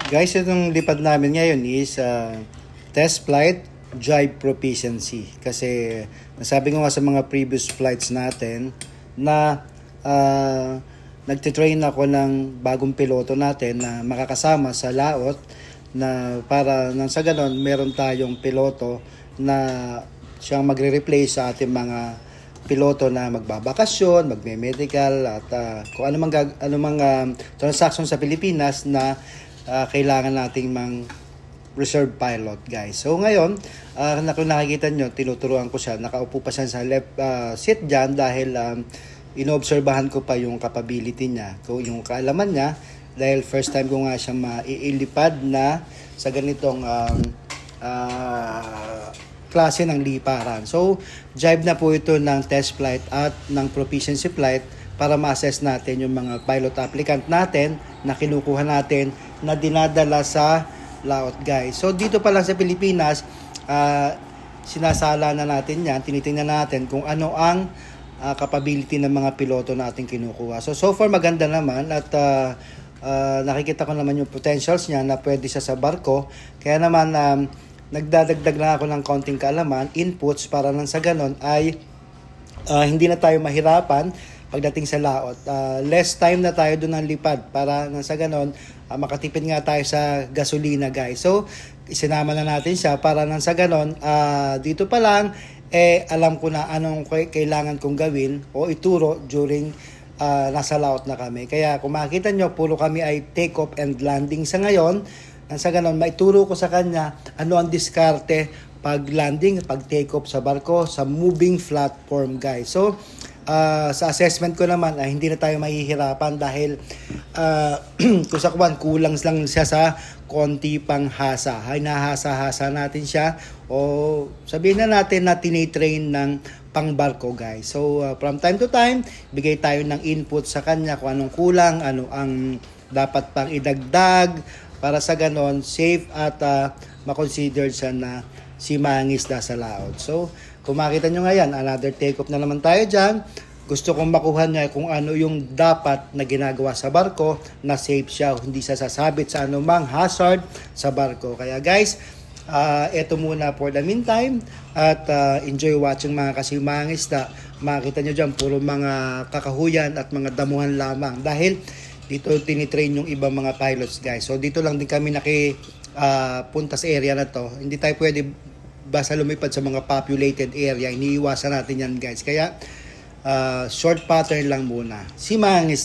Guys, itong lipad namin ngayon is test flight drive proficiency. Kasi nasabi ko nga sa mga previous flights natin na nagtitrain ako ng bagong piloto natin na makakasama sa laot na para nang sa ganon meron tayong piloto na siyang magre-replace sa ating mga piloto na magbabakasyon, magme-medical at kung anumang transaction sa Pilipinas na kailangan nating reserve pilot, guys. So ngayon, kung nakikita nyo, tinuturuan ko siya. Nakaupo pa siya sa left seat dyan dahil inoobserbahan ko pa yung capability niya, yung kaalaman niya, dahil first time ko nga siya maiilipad na sa ganitong klase ng liparan. So, jive na po ito ng test flight at ng proficiency flight para ma-assess natin yung mga pilot applicant natin na kinukuha natin na dinadala sa laot, guys. So, dito pa lang sa Pilipinas, sinasala na natin yan, tinitingnan natin kung ano ang capability ng mga piloto natin kinukuha. So far maganda naman at nakikita ko naman yung potentials niya na pwede siya sa barko. Kaya naman nagdadagdag na ako ng konting kaalaman, inputs para nang sa ganon ay hindi na tayo mahirapan pagdating sa laot. Less time na tayo doon ng lipad para nang sa ganon makatipid nga tayo sa gasolina, guys. So isinama na natin siya para nang sa ganon dito pa lang alam ko na anong kailangan kong gawin o ituro during nasa laot na kami. Kaya kung makikita nyo, puro kami ay take off and landing sa ngayon. Sa ganon, maituro ko sa kanya ano ang diskarte pag landing, pag take off sa barko, sa moving platform, guys. So, sa assessment ko naman, hindi na tayo mahihirapan dahil kung sa kulang lang siya sa konti pang hasa. Nahasa-hasa natin siya o sabihin na natin na tinitrain ng pangbarko, guys. So, from time to time, bigay tayo ng input sa kanya kung anong kulang, ano ang dapat pang idagdag para sa ganon, safe at makonsider siya na si mangisda sa laot. So, kung makita nyo ngayon, another take-off na naman tayo dyan. Gusto kong makuha niya kung ano yung dapat na ginagawa sa barko na safe siya, hindi siya sasabit sa anumang hazard sa barko. Kaya guys, eto muna for the meantime at enjoy watching mga kasimangisda. Makita nyo dyan, puro mga kakahuyan at mga damuhan lamang dahil dito tinitrain yung ibang mga pilots, guys. So dito lang din kami punta sa area na to. Hindi tayo pwede basta lumipad sa mga populated area. Iniiwasan natin yan, guys. Kaya short pattern lang muna. Si Mangis